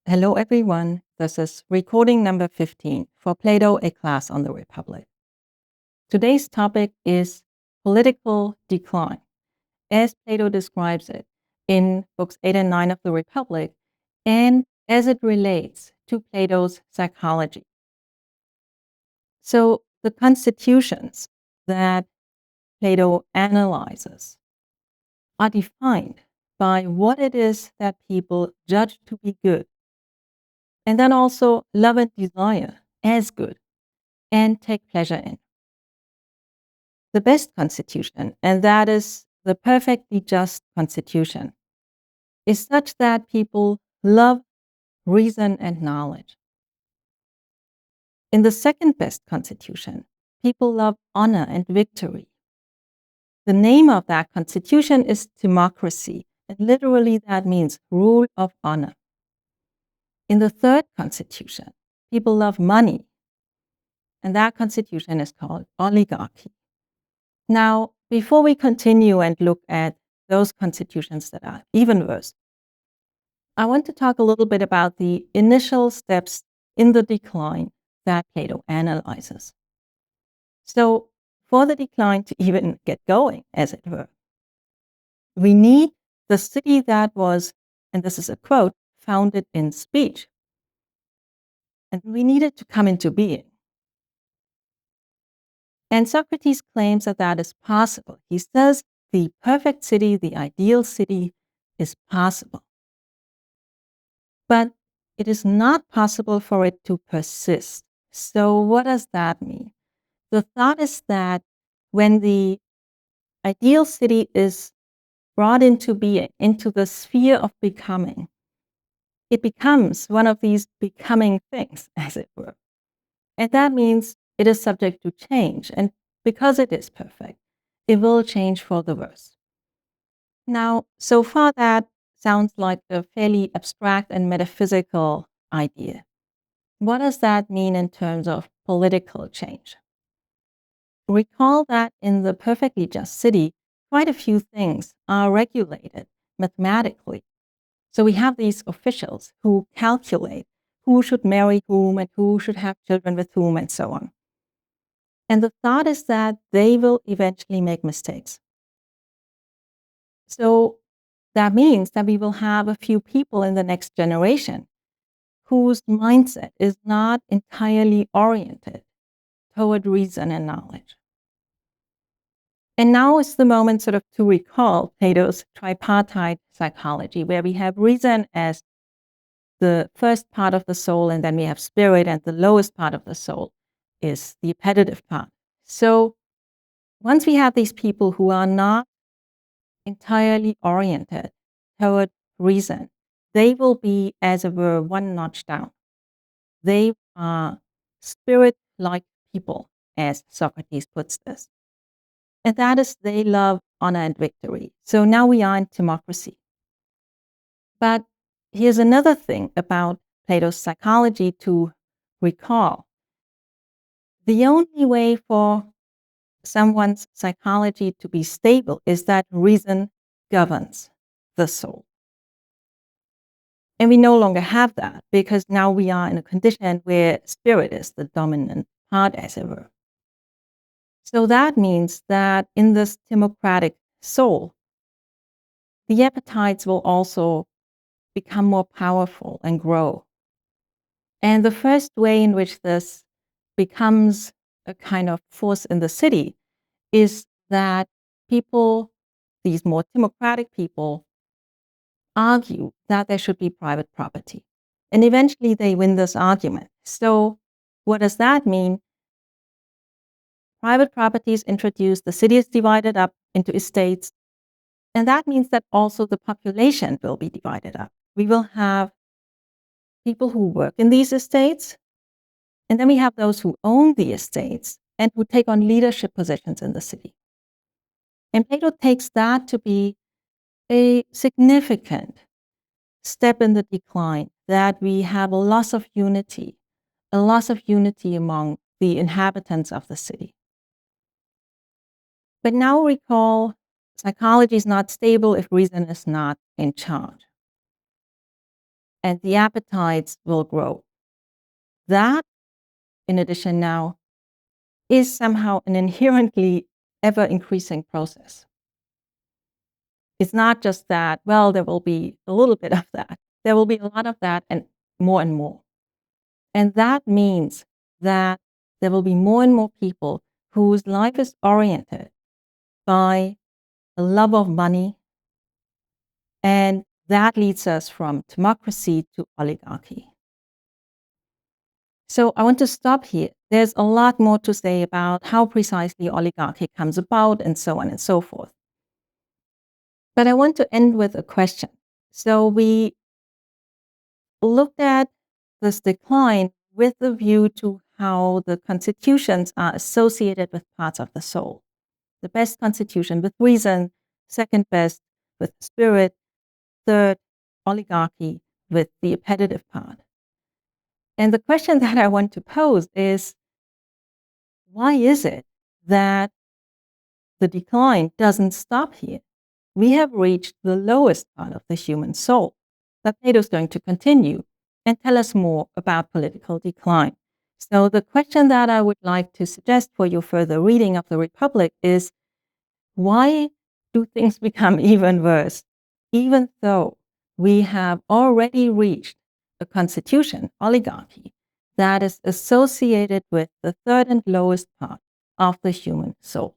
Hello, everyone. This is recording number 15 for Plato, a class on the Republic. Today's topic is political decline, as Plato describes it in books 8 and 9 of the Republic, and as it relates to Plato's psychology. So, the constitutions that Plato analyzes are defined by what it is that people judge to be good, and then also love and desire as good and take pleasure in. The best constitution, and that is the perfectly just constitution, is such that people love reason and knowledge. In the second best constitution, people love honor and victory. The name of that constitution is democracy, and literally that means rule of honor. In the third constitution, people love money, and that constitution is called oligarchy. Now, before we continue and look at those constitutions that are even worse, I want to talk a little bit about the initial steps in the decline that Plato analyzes. So, for the decline to even get going, as it were, we need the city that was, and this is a quote, founded in speech. And we need it to come into being. And Socrates claims that that is possible. He says the perfect city, the ideal city, is possible. But it is not possible for it to persist. So, what does that mean? The thought is that when the ideal city is brought into being, into the sphere of becoming, it becomes one of these becoming things, as it were. And that means it is subject to change. And because it is perfect, it will change for the worse. Now, so far that sounds like a fairly abstract and metaphysical idea. What does that mean in terms of political change? Recall that in the perfectly just city, quite a few things are regulated mathematically. So we have these officials who calculate who should marry whom and who should have children with whom and so on. And the thought is that they will eventually make mistakes. So that means that we will have a few people in the next generation whose mindset is not entirely oriented toward reason and knowledge. And now is the moment sort of to recall Plato's tripartite psychology, where we have reason as the first part of the soul, and then we have spirit, and the lowest part of the soul is the appetitive part. So once we have these people who are not entirely oriented toward reason, they will be, as it were, one notch down. They are spirit-like people, as Socrates puts this. And that is, they love honor and victory. So now we are in democracy. But here's another thing about Plato's psychology to recall. The only way for someone's psychology to be stable is that reason governs the soul. And we no longer have that because now we are in a condition where spirit is the dominant part, as it were. So that means that in this democratic soul, the appetites will also become more powerful and grow. And the first way in which this becomes a kind of force in the city is that people, these more democratic people, argue that there should be private property. And eventually they win this argument. So what does that mean? Private property is introduced, the city is divided up into estates, and that means that also the population will be divided up. We will have people who work in these estates, and then we have those who own the estates and who take on leadership positions in the city. And Plato takes that to be a significant step in the decline, that we have a loss of unity among the inhabitants of the city. But now recall, psychology is not stable if reason is not in charge. and the appetites will grow. That, in addition now, is somehow an inherently ever increasing process. It's not just that, well, there will be a little bit of that. There will be a lot of that and more. And that means that there will be more and more people whose life is oriented by a love of money. And that leads us from democracy to oligarchy. So I want to stop here. There's a lot more to say about how precisely oligarchy comes about and so on and so forth. But I want to end with a question. So we looked at this decline with a view to how the constitutions are associated with parts of the soul. The best constitution with reason, second best with spirit, third, oligarchy with the appetitive part. And the question that I want to pose is, why is it that the decline doesn't stop here? We have reached the lowest part of the human soul. That Plato's going to continue and tell us more about political decline. So the question that I would like to suggest for your further reading of the Republic is, why do things become even worse, even though we have already reached a constitution, oligarchy, that is associated with the third and lowest part of the human soul?